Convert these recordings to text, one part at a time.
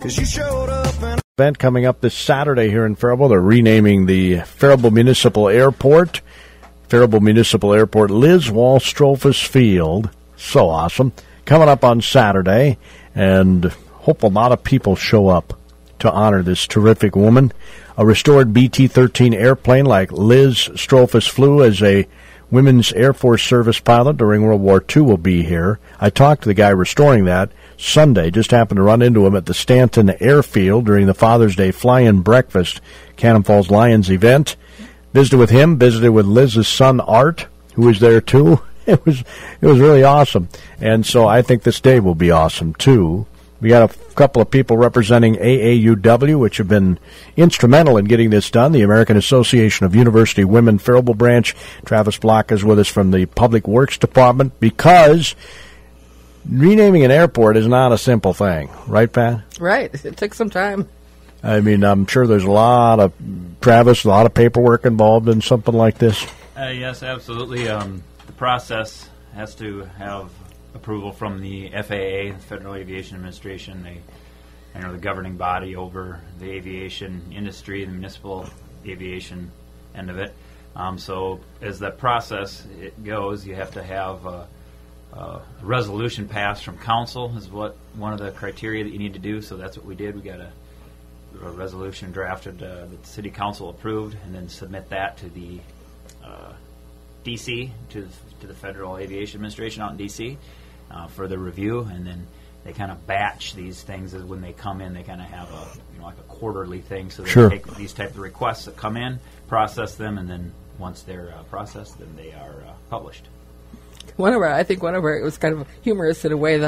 'cause you showed up and event coming up this Saturday here in Faribault. They're renaming the Faribault Municipal Airport. Faribault Municipal Airport, Liz Wahl Strofus Field. So awesome. Coming up on Saturday, and hope a lot of people show up to honor this terrific woman. A restored BT-13 airplane like Liz Strofus flew as a Women's Air Force Service pilot during World War II will be here. I talked to the guy restoring that Sunday. Just happened to run into him at the Stanton Airfield during the Father's Day fly-in breakfast, Cannon Falls Lions event. Visited with him, visited with Liz's son Art, who was there too. It was really awesome. And so I think this day will be awesome too. We got a couple of people representing AAUW, which have been instrumental in getting this done. The American Association of University Women Faribault Branch. Travis Block is with us from the Public Works Department, because renaming an airport is not a simple thing. Right, Pat? Right. It took some time. I mean, I'm sure there's a lot of paperwork involved in something like this. Yes, absolutely. The process has to have approval from the FAA, Federal Aviation Administration. They are the governing body over the aviation industry, the municipal aviation end of it. So as that process it goes, you have to have a resolution passed from council is one of the criteria that you need to do. So that's what we did. We got a resolution drafted that the city council approved, and then submit that to the DC, to the Federal Aviation Administration out in DC for the review, and then they kind of batch these things as when they come in. They kind of have like a quarterly thing, so they take these type of requests that come in, process them, and then once they're processed, then they are published. I think it was kind of humorous in a way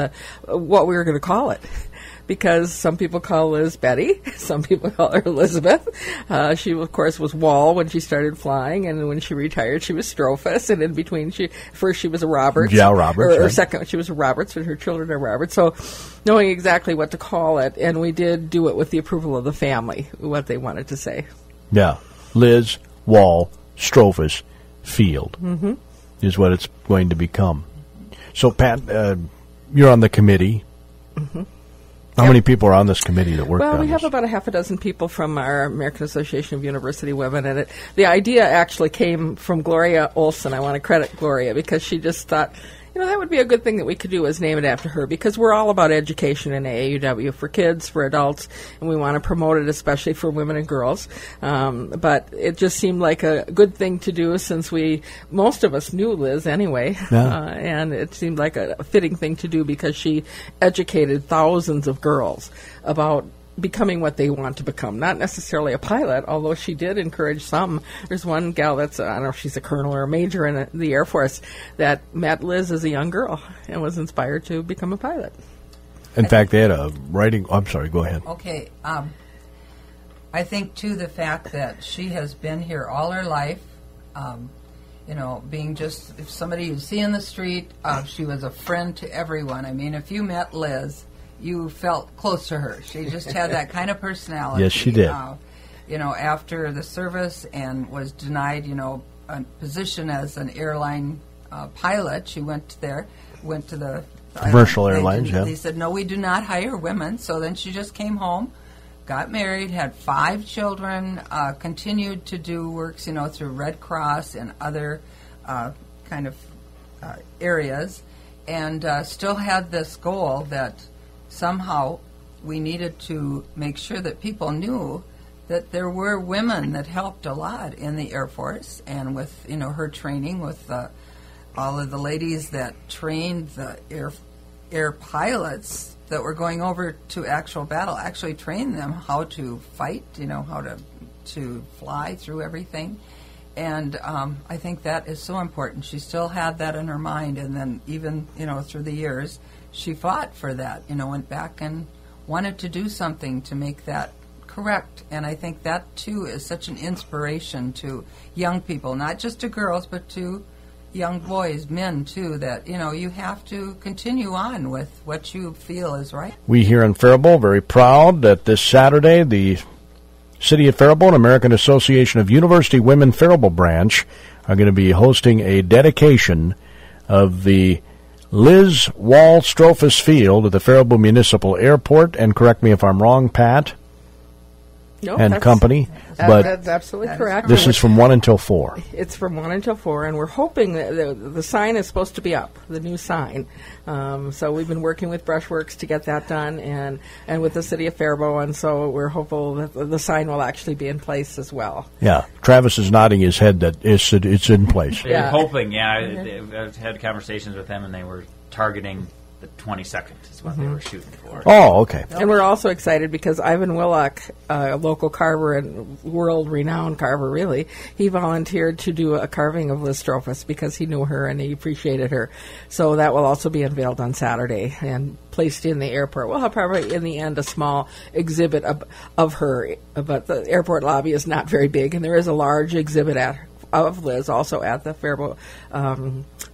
what we were going to call it, because some people call Liz Betty, some people call her Elizabeth. She, of course, was Wahl when she started flying, and when she retired, she was Strofus, and in between, first she was a Roberts. Yeah, Roberts. Or second, she was a Roberts, and her children are Roberts. So knowing exactly what to call it, and we did do it with the approval of the family, what they wanted to say. Yeah, Liz Wahl Strofus Field. Mm-hmm. Is what it's going to become. So, Pat, you're on the committee. Mm-hmm. How many people are on this committee that work on this? Well, we have about a half a dozen people from our American Association of University Women, and the idea actually came from Gloria Olson. I want to credit Gloria, because she just thought, that would be a good thing that we could do, is name it after her, because we're all about education in AAUW for kids, for adults, and we want to promote it, especially for women and girls. But it just seemed like a good thing to do, since most of us knew Liz anyway, and it seemed like a fitting thing to do, because she educated thousands of girls about becoming what they want to become. Not necessarily a pilot, although she did encourage some. There's one gal that's, I don't know if she's a colonel or a major in the Air Force, that met Liz as a young girl and was inspired to become a pilot. In fact, they had a writing... I'm sorry, go ahead. Okay. I think, too, the fact that she has been here all her life, being just, if somebody you see in the street, she was a friend to everyone. I mean, if you met Liz, you felt close to her. She just had that kind of personality. Yes, she did. After the service and was denied, a position as an airline pilot, she went to the commercial airlines. They said, no, we do not hire women. So then she just came home, got married, had 5 children, continued to do works, through Red Cross and other kind of areas, and still had this goal that somehow we needed to make sure that people knew that there were women that helped a lot in the Air Force, and with her training with all of the ladies that trained the air pilots that were going over to actual battle, actually trained them how to fight, how to fly through everything. And I think that is so important. She still had that in her mind, and then even through the years, she fought for that, went back and wanted to do something to make that correct. And I think that, too, is such an inspiration to young people, not just to girls, but to young boys, men, too, that, you have to continue on with what you feel is right. We here in Faribault very proud that this Saturday, the City of Faribault and American Association of University Women Faribault Branch are going to be hosting a dedication of the Liz Wahl Strofus Field at the Faribault Municipal Airport. And correct me if I'm wrong, Pat No, and company. But that's absolutely correct. this is from 1 until 4. It's from 1 until 4, and we're hoping that the sign is supposed to be up, the new sign. So we've been working with Brushworks to get that done, and with the city of Faribault, and so we're hopeful that the sign will actually be in place as well. Yeah, Travis is nodding his head that it's in place. They're hoping, I've had conversations with them, and they were targeting the 22nd is what they were shooting for. Oh, okay. And we're also excited because Ivan Willock, a local carver and world-renowned carver, really, he volunteered to do a carving of Liz Strofus because he knew her and he appreciated her. So that will also be unveiled on Saturday and placed in the airport. We'll have probably, in the end, a small exhibit of her, but the airport lobby is not very big, and there is a large exhibit of Liz also at the Faribault,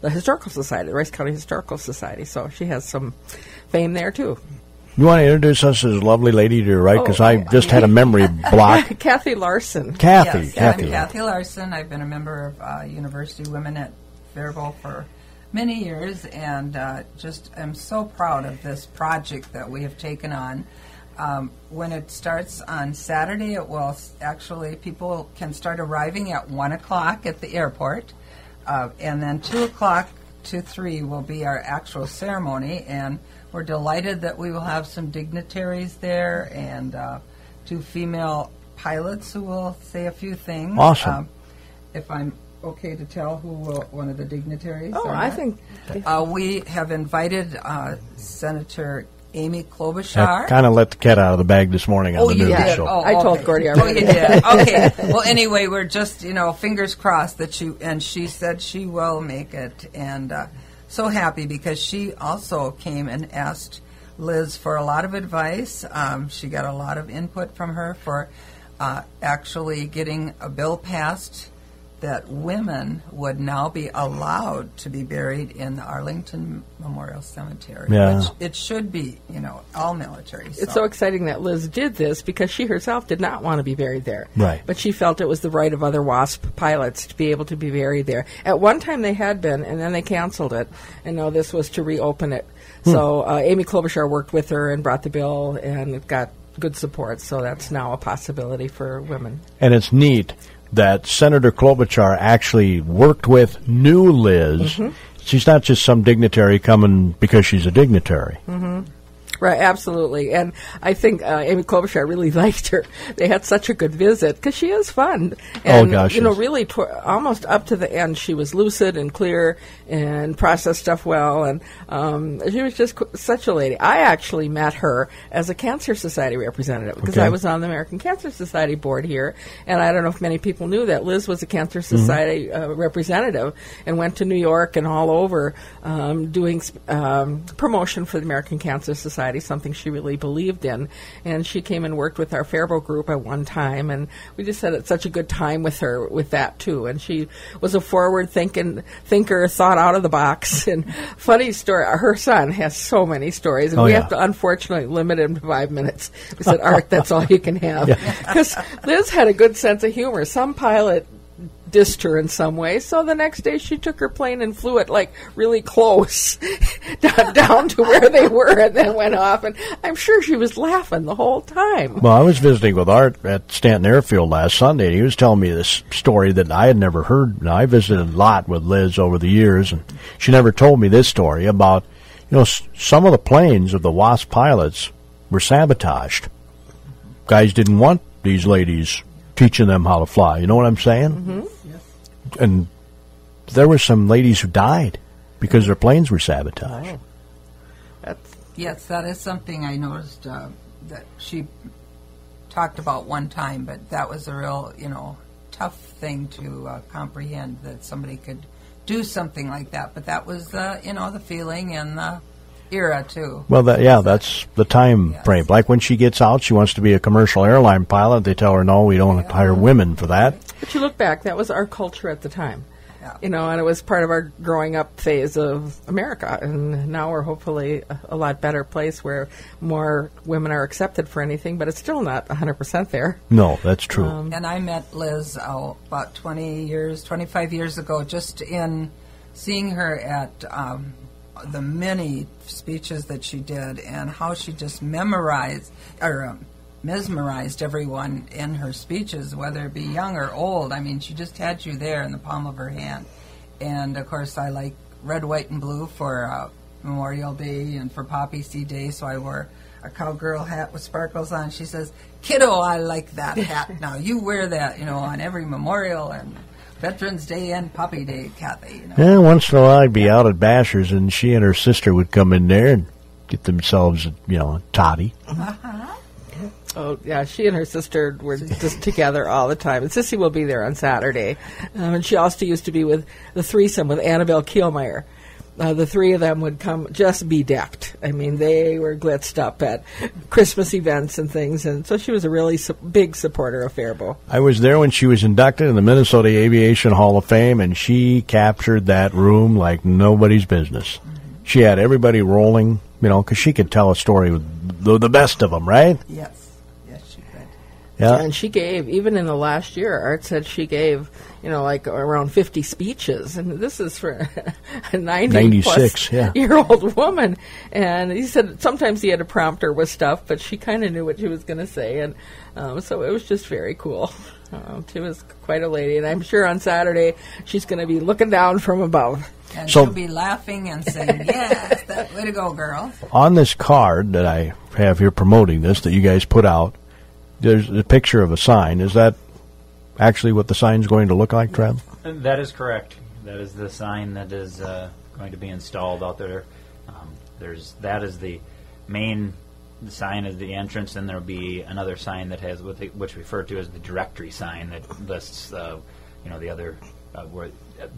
the Historical Society, the Rice County Historical Society. So she has some fame there, too. You want to introduce us as a lovely lady to your right? Because I just had a memory block. Kathy Larson. Kathy. Yes, Kathy. I'm Kathy Larson. I've been a member of University Women at Faribault for many years, and just am so proud of this project that we have taken on. When it starts on Saturday, it will actually, people can start arriving at 1 o'clock at the airport, and then 2 o'clock to 3 will be our actual ceremony, and we're delighted that we will have some dignitaries there and 2 female pilots who will say a few things. Awesome. If I'm okay to tell who will, one of the dignitaries. Oh, I think we have invited Senator Amy Klobuchar. I kind of let the cat out of the bag this morning on the news. Did? So. I told Gordy already. Oh, you did. Okay. Well, anyway, we're just, fingers crossed that she said she will make it. And so happy because she also came and asked Liz for a lot of advice. She got a lot of input from her for actually getting a bill passed that women would now be allowed to be buried in the Arlington Memorial Cemetery. Yeah. Which it should be, all military. It's so exciting that Liz did this because she herself did not want to be buried there. Right. But she felt it was the right of other WASP pilots to be able to be buried there. At one time they had been, and then they canceled it, and now this was to reopen it. So Amy Klobuchar worked with her and brought the bill, and it got good support, so that's now a possibility for women. And it's neat that Senator Klobuchar actually worked with new Liz. Mm-hmm. She's not just some dignitary coming because she's a dignitary. Mm-hmm. Right, absolutely. And I think Amy Klobuchar really liked her. They had such a good visit because she is fun. And, oh, gosh, really almost up to the end, she was lucid and clear and processed stuff well. And she was just such a lady. I actually met her as a Cancer Society representative because I was on the American Cancer Society board here. And I don't know if many people knew that Liz was a Cancer Society representative and went to New York and all over doing promotion for the American Cancer Society, something she really believed in. And she came and worked with our Faribault group at one time, and we just had such a good time with her with that, too. And she was a forward-thinker, thought out of the box. And funny story, her son has so many stories, and we have to unfortunately limit him to 5 minutes. We said, Art, that's all you can have. Because Liz had a good sense of humor. Some pilot dissed her in some way, so the next day she took her plane and flew it really close down to where they were and then went off, and I'm sure she was laughing the whole time. Well, I was visiting with Art at Stanton Airfield last Sunday, and he was telling me this story that I had never heard. Now, I visited a lot with Liz over the years, and she never told me this story about, some of the planes of the WASP pilots were sabotaged. Guys didn't want these ladies teaching them how to fly. You know what I'm saying? Mm-hmm. And there were some ladies who died because their planes were sabotaged. Yes, that is something I noticed that she talked about one time, but that was a real, tough thing to comprehend that somebody could do something like that. But that was, the feeling and the era, too. Well, that's the time frame. Like when she gets out, she wants to be a commercial airline pilot. They tell her, no, we don't hire women for that. But you look back, that was our culture at the time. Yeah. And it was part of our growing up phase of America. And now we're hopefully a lot better place where more women are accepted for anything, but it's still not 100% there. No, that's true. And I met Liz about 25 years ago, just in seeing her at the many speeches that she did and how she just memorized or mesmerized everyone in her speeches, whether it be young or old. I mean, she just had you there in the palm of her hand. And, of course, I like red, white, and blue for Memorial Day and for Poppy Seed Day, so I wore a cowgirl hat with sparkles on. She says, "Kiddo, I like that hat. Now, you wear that, on every Memorial and Veterans Day and Poppy Day, Kathy." Yeah, once in a while I'd be out at Basher's, and she and her sister would come in there and get themselves, a toddy. Uh-huh. Oh, yeah, she and her sister were just together all the time. And Sissy will be there on Saturday. And she also used to be with the threesome with Annabelle Kielmeyer. The three of them would come just bedecked. I mean, they were glitzed up at Christmas events and things. And so she was a really big supporter of Faribault. I was there when she was inducted in the Minnesota Aviation Hall of Fame, and she captured that room like nobody's business. Mm-hmm. She had everybody rolling, because she could tell a story with the best of them, right? Yes. She could. Yeah. And she gave, even in the last year, Art said she gave, like around 50 speeches. And this is for a 96-year-old woman. And he said sometimes he had to prompt her with stuff, but she kind of knew what she was going to say. And so it was just very cool. She was quite a lady. And I'm sure on Saturday she's going to be looking down from above. And she'll be laughing and saying, "Yes, way to go, girl." On this card that I have here promoting this that you guys put out, there's a picture of a sign. Is that actually what the sign's going to look like, Trev? That is correct. That is the sign that is going to be installed out there. That is the main sign is the entrance, and there will be another sign that has which referred to as the directory sign that lists the other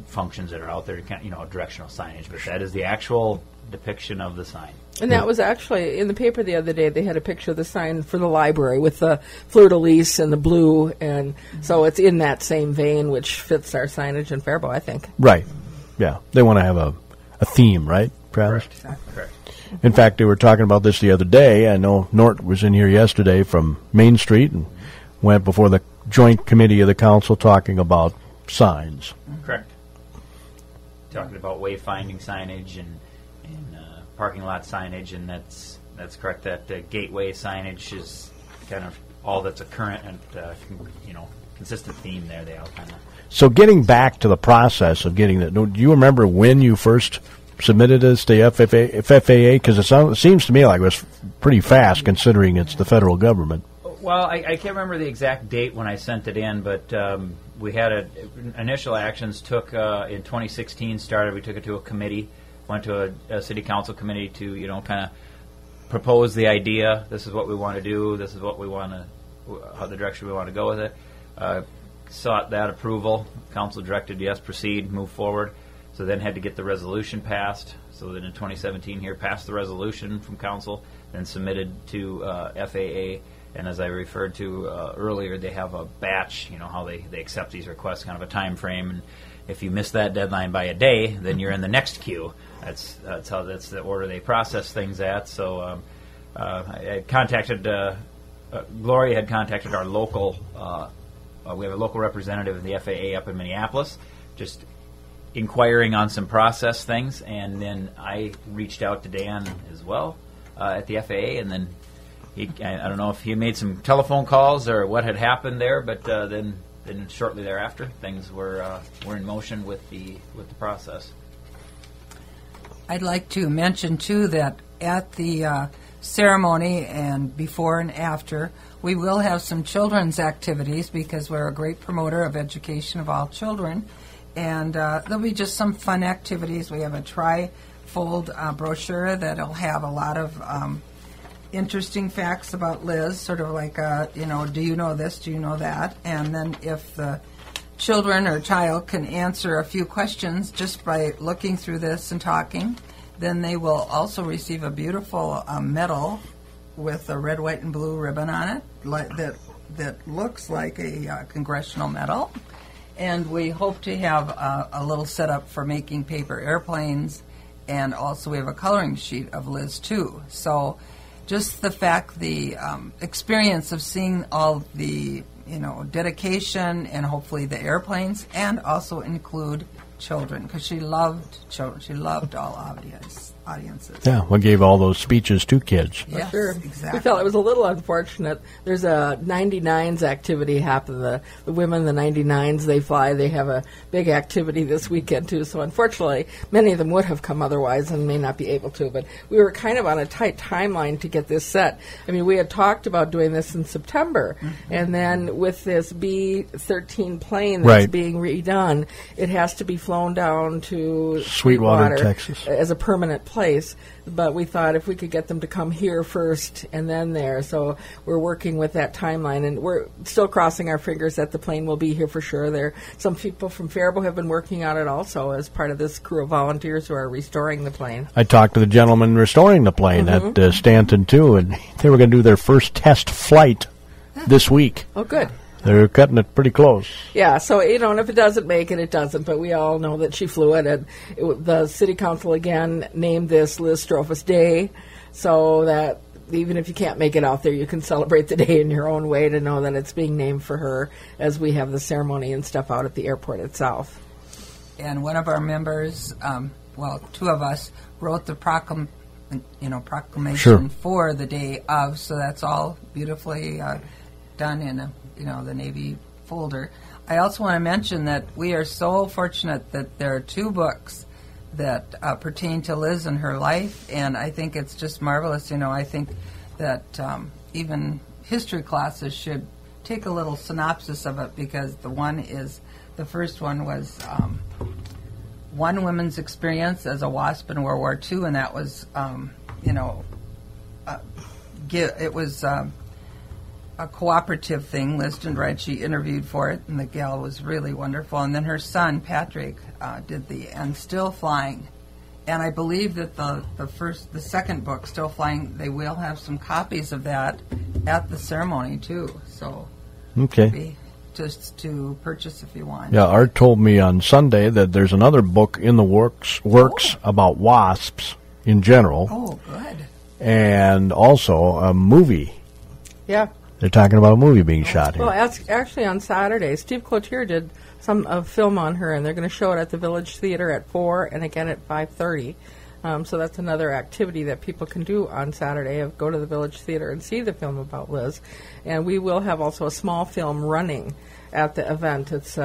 functions that are out there, directional signage. But that is the actual depiction of the sign. And that was actually, in the paper the other day, they had a picture of the sign for the library with the fleur-de-lis and the blue, and so it's in that same vein, which fits our signage in Faribault, I think. Right. Yeah. They want to have a theme, right, Travis? Correct. In fact, they were talking about this the other day. I know Nort was in here yesterday from Main Street and went before the joint committee of the council talking about signs. Correct. Talking about wayfinding signage and parking lot signage, and that's correct. That gateway signage is kind of all that's a current and consistent theme there. They all kind of. So getting back to the process of getting that, do you remember when you first submitted this to FFAA? Because it seems to me like it was pretty fast considering it's the federal government. Well, I can't remember the exact date when I sent it in, but we had initial actions took in 2016 started. We took it to a committee, went to a city council committee to kind of propose the idea. This is what we want to do. This is what we want to, how the direction we want to go with it. Sought that approval. Council directed yes, proceed, move forward. So then had to get the resolution passed. So then in 2017 here passed the resolution from council, then submitted to FAA. And as I referred to earlier, they have a batch, how they accept these requests, kind of a time frame. And if you miss that deadline by a day, then you're in the next queue. That's the order they process things at. So I had contacted, Gloria had contacted our local, we have a local representative of the FAA up in Minneapolis, just inquiring on some process things. And then I reached out to Dan as well at the FAA, and then I don't know if he made some telephone calls or what had happened there, but then shortly thereafter, things were in motion with the process. I'd like to mention too that at the ceremony and before and after, we will have some children's activities because we're a great promoter of education of all children, and there'll be just some fun activities. We have a tri-fold brochure that'll have a lot of interesting facts about Liz, sort of like, do you know this, do you know that? And then if the children or child can answer a few questions just by looking through this and talking, then they will also receive a beautiful medal with a red, white, and blue ribbon on it that looks like a congressional medal. And we hope to have a little setup for making paper airplanes, and also we have a coloring sheet of Liz, too. So just the fact, the experience of seeing all the, dedication and hopefully the airplanes, and also include children because she loved children. She loved all audiences. Yeah, we gave all those speeches to kids. Yes, Sure. exactly. We felt it was a little unfortunate. There's a 99s activity happen. The women, the 99s, they fly. They have a big activity this weekend, too. So unfortunately, many of them would have come otherwise and may not be able to. But we were kind of on a tight timeline to get this set. I mean, we had talked about doing this in September. Mm-hmm. And then with this B-13 plane that's being redone, it has to be flown down to Sweetwater, Texas, as a permanent place. But we thought if we could get them to come here first and then there. So we're working with that timeline, and we're still crossing our fingers that the plane will be here for sure. There, some people from Faribault have been working on it also as part of this crew of volunteers who are restoring the plane. I talked to the gentleman restoring the plane at Stanton, too, and they were going to do their first test flight this week. Oh, good. They're cutting it pretty close. Yeah, so, and if it doesn't make it, it doesn't. But we all know that she flew it. And the city council, again, named this Liz Strofus Day so that even if you can't make it out there, you can celebrate the day in your own way to know that it's being named for her as we have the ceremony and stuff out at the airport itself. And one of our members, two of us, wrote the proclamation for the day of, so that's all beautifully done in the Navy folder. I also want to mention that we are so fortunate that there are 2 books that pertain to Liz and her life, and I think it's just marvelous. I think that even history classes should take a little synopsis of it, because the first one was One Woman's Experience as a WASP in World War II, and that was, it was a cooperative thing. Liz didn't write, she interviewed for it, and the gal was really wonderful. And then her son, Patrick, did And Still Flying. And I believe that the second book, Still Flying, they will have some copies of that at the ceremony, too. So, okay. Just to purchase if you want. Yeah, Art told me on Sunday that there's another book in the works about wasps in general. Oh, good. And also a movie. Yeah. They're talking about a movie being shot here. Well, actually on Saturday, Steve Cloutier did a film on her, and they're going to show it at the Village Theater at 4 and again at 5:30. So that's another activity that people can do on Saturday, go to the Village Theater and see the film about Liz. And we will have also a small film running at the event. It's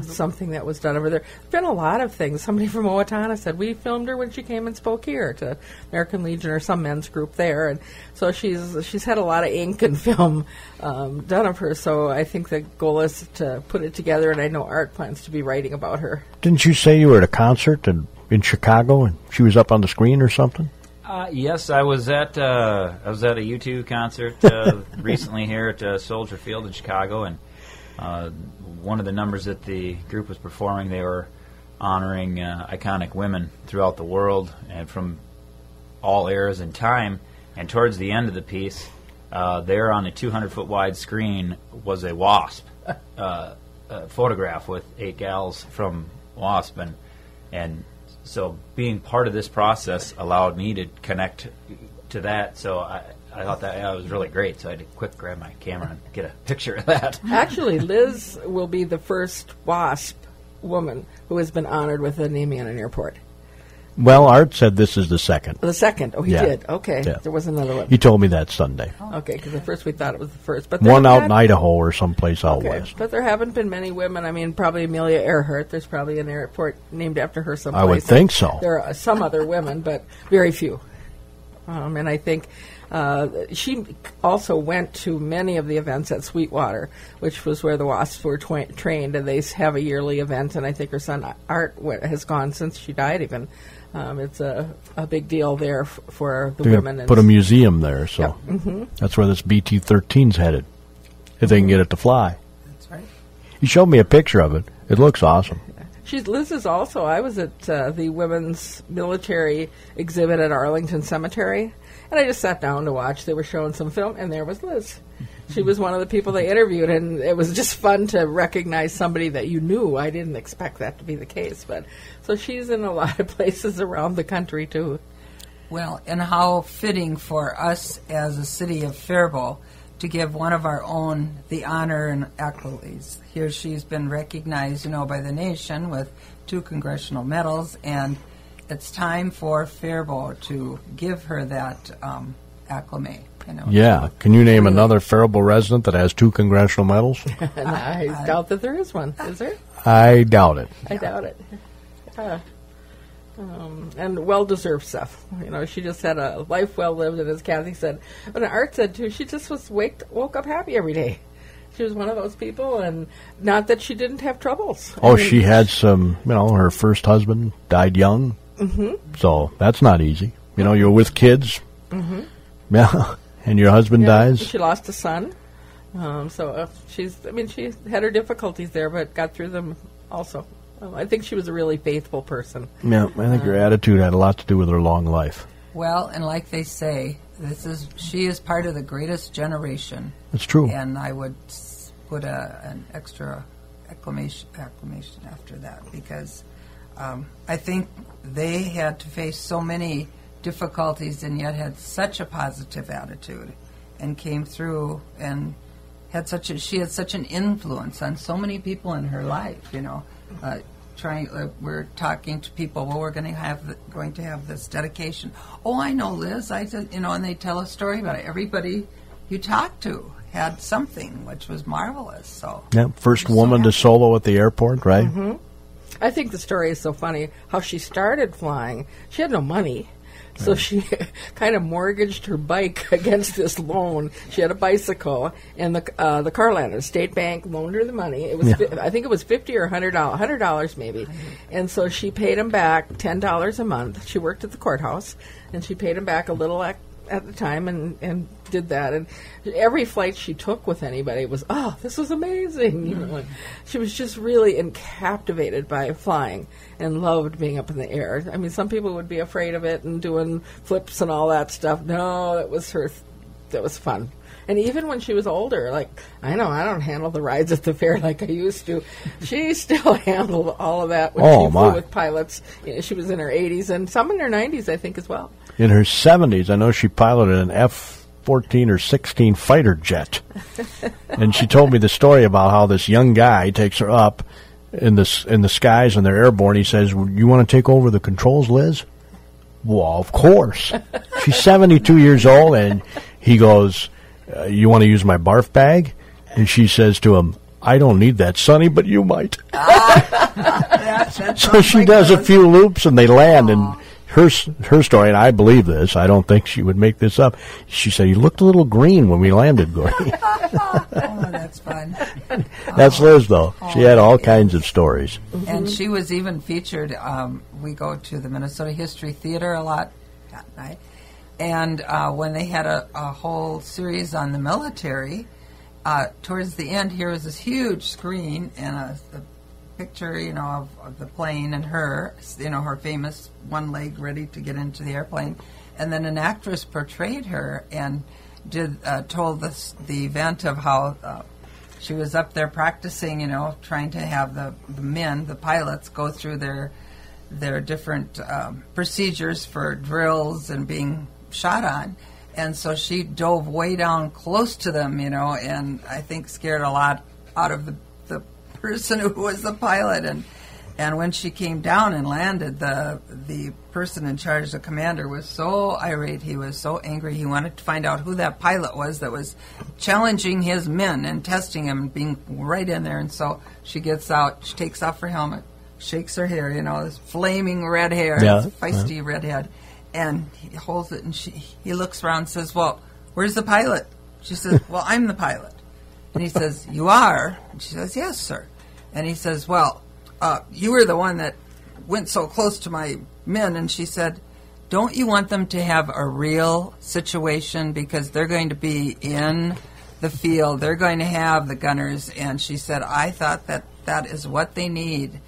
something that was done over there. There's been a lot of things. Somebody from Owatonna said, we filmed her when she came and spoke here to American Legion or some men's group there. And so she's had a lot of ink and film done of her. So I think the goal is to put it together, and I know Art plans to be writing about her. Didn't you say you were at a concert in Chicago and she was up on the screen or something? Yes, I was at a U2 concert recently here at Soldier Field in Chicago, and one of the numbers that the group was performing, they were honoring iconic women throughout the world and from all eras and time. And towards the end of the piece, there on a 200-foot wide screen was a WASP photograph with 8 gals from WASP, and so being part of this process allowed me to connect to that. So I thought that was really great. So I had to quick grab my camera and get a picture of that. Actually, Liz will be the first WASP woman who has been honored with a naming on an airport. Well, Art said this is the second. The second? Oh, he Yeah. did. Okay. Yeah. There was another one. He told me that Sunday. Okay, because at first we thought it was the first. But One out in Idaho or someplace out okay. west. But there haven't been many women. I mean, probably Amelia Earhart. There's probably an airport named after her someplace. I would think so. There are some other women, but very few. And I think she also went to many of the events at Sweetwater, which was where the WASPs were trained, and they have a yearly event, and I think her son Art has gone since she died even. It's a big deal there for the They're women. Put a museum there, so Yep. Mm-hmm. that's where this BT-13's headed, if they can get it to fly. That's right. He showed me a picture of it. It looks awesome. Liz is also, I was at the women's military exhibit at Arlington Cemetery, and I just sat down to watch. They were showing some film, and there was Liz. She was one of the people they interviewed, and it was just fun to recognize somebody that you knew. I didn't expect that to be the case, but so she's in a lot of places around the country, too. Well, and how fitting for us as a city of Faribault to give one of our own the honor and accolades. Here she's been recognized, by the nation with 2 congressional medals, and it's time for Faribault to give her that acclamation. Yeah. Can you name another Faribault resident that has 2 congressional medals? I doubt that there is one. Is there? I doubt it. I doubt it. And well-deserved stuff. She just had a life well lived, and as Kathy said, and Art said too, she just woke up happy every day. She was one of those people, and not that she didn't have troubles. Oh, she had some, her first husband died young. Mm-hmm. So that's not easy. You're with kids. Mm-hmm. Yeah. And your husband dies? She lost a son. She had her difficulties there, but got through them also. I think she was a really faithful person. Yeah, I think her attitude had a lot to do with her long life. Well, and like they say, she is part of the greatest generation. That's true. And I would put an extra acclamation after that, because I think they had to face so many difficulties and yet had such a positive attitude and came through and she had such an influence on so many people in her life. We're talking to people. Well, we're going to have this dedication. Oh, I know, Liz. I said, and they tell a story about it. Everybody you talk to had something, which was marvelous. So first woman to solo at the airport, right? Mm-hmm. I think the story is so funny how she started flying. She had no money. So she kind of mortgaged her bike against this loan. She had a bicycle, and the car lender, State Bank, loaned her the money. It was I think it was $50 or $100 maybe. And so she paid him back $10 a month. She worked at the courthouse, and she paid him back a little at the time and did that. And every flight she took with anybody was, this was amazing. She was just really captivated by flying and loved being up in the air. I mean, some people would be afraid of it and doing flips and all that stuff. No, that was fun. And even when she was older, I don't handle the rides at the fair like I used to. She still handled all of that when she flew with pilots. She was in her 80s and some in her 90s, I think, as well. In her 70s, I know she piloted an F-14 or 16 fighter jet. And she told me the story about how this young guy takes her up in the skies and they're airborne. He says, "You want to take over the controls, Liz?" Well, of course. She's 72 years old, and he goes, "You want to use my barf bag?" And she says to him, "I don't need that, Sonny, but you might." So she does a few loops, and they land, and her story, and I believe this, I don't think she would make this up. She said, "You looked a little green when we landed, Gordy." Oh, that's fun. That's Liz, though. She had all kinds of stories. And she was even featured. We go to the Minnesota History Theater a lot at night. And when they had a whole series on the military, towards the end, here was this huge screen and a picture, of the plane and her, her famous one leg ready to get into the airplane. And then an actress portrayed her and told the event of how she was up there practicing, trying to have the pilots, go through their different procedures for drills and being shot on. And so she dove way down close to them, and I think scared a lot out of the person who was the pilot. And when she came down and landed, the person in charge, the commander, was so irate. He was so angry. He wanted to find out who that pilot was that was challenging his men and testing him and being right in there. And so she gets out, she takes off her helmet, shakes her hair, this flaming red hair, feisty red head. And he holds it, and he looks around and says, "Well, where's the pilot?" She says, "Well, I'm the pilot." And he says, "You are?" And she says, "Yes, sir." And he says, "Well, you were the one that went so close to my men." And she said, "Don't you want them to have a real situation, because they're going to be in the field. They're going to have the gunners." And she said, "I thought that is what they need."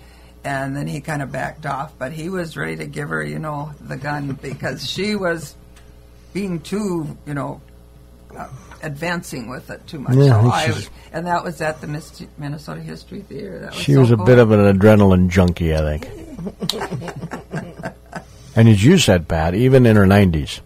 And then he kind of backed off, but he was ready to give her, the gun, because she was being too, advancing with it too much. Yeah, and that was at the Minnesota History Theater. She was a bit of an adrenaline junkie, I think. And as you said, Pat, even in her 90s.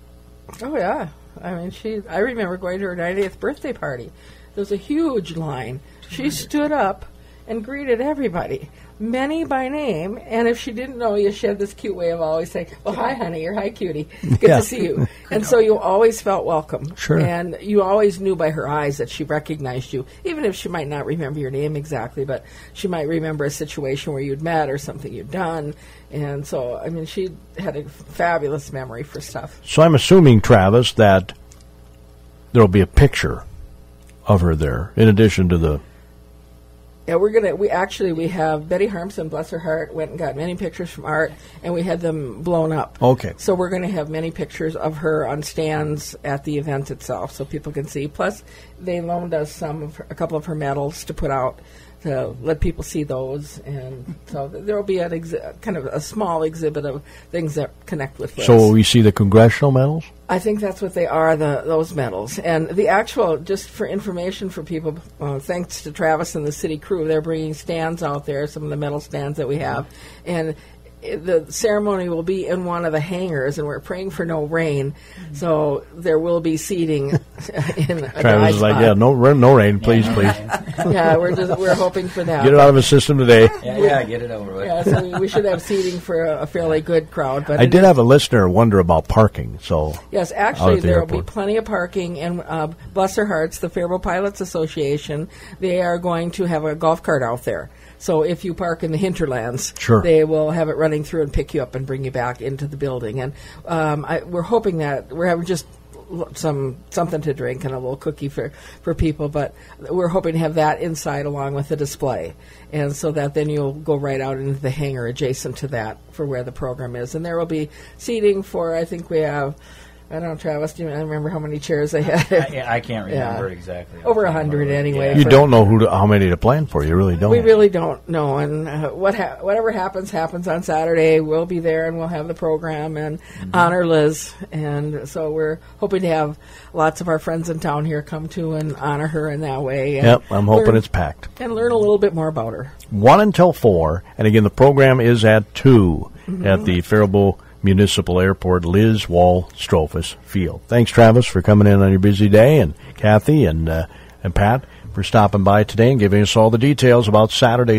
Oh, yeah. I mean, I remember going to her 90th birthday party. There was a huge line. She stood up and greeted everybody, many by name, and if she didn't know you, she had this cute way of always saying, "Oh, hi, honey," or "Hi, cutie. Good to see you." And so you always felt welcome. Sure. And you always knew by her eyes that she recognized you, even if she might not remember your name exactly, but she might remember a situation where you'd met or something you'd done. And so, I mean, she had a fabulous memory for stuff. So I'm assuming, Travis, that there will be a picture of her there, in addition to the... Yeah, we have Betty Harmson, bless her heart, went and got many pictures from Art, and we had them blown up. Okay. So we're going to have many pictures of her on stands at the event itself, so people can see. Plus, they loaned us a couple of her medals to put out to let people see those, and so there will be kind of a small exhibit of things that connect with Liz. So will we see the congressional medals? I think that's what they are, those medals. And the actual, just for information for people, thanks to Travis and the city crew, they're bringing stands out there, some of the medal stands that we have. And the ceremony will be in one of the hangars, and we're praying for no rain. So there will be seating in a Travis is like, yeah, no rain, please. Yeah, we're hoping for that. Get it out of his system today. Yeah, get it over with. Yeah, so we should have seating for a fairly good crowd. But I did have a listener wonder about parking. So yes, actually, there will be plenty of parking. And bless their hearts, the Faribault Pilots Association, they are going to have a golf cart out there. So if you park in the hinterlands, sure, they will have it running through and pick you up and bring you back into the building. And we're hoping that we're having just something to drink and a little cookie for people, but we're hoping to have that inside along with the display, and so that then you'll go right out into the hangar adjacent to that for where the program is. And there will be seating for, I think we have, I don't know, Travis, do you remember how many chairs they had? I can't remember exactly. Over 100 anyway. You don't know how many to plan for. You really don't. We really don't know. And whatever happens on Saturday. We'll be there, and we'll have the program and honor Liz. And so we're hoping to have lots of our friends in town here come to and honor her in that way. And yep, I'm hoping it's packed. And learn a little bit more about her. 1 until 4. And again, the program is at 2 at the Faribault Municipal Airport, Liz Wahl Strofus Field. Thanks, Travis, for coming in on your busy day, and Kathy and Pat for stopping by today and giving us all the details about Saturday's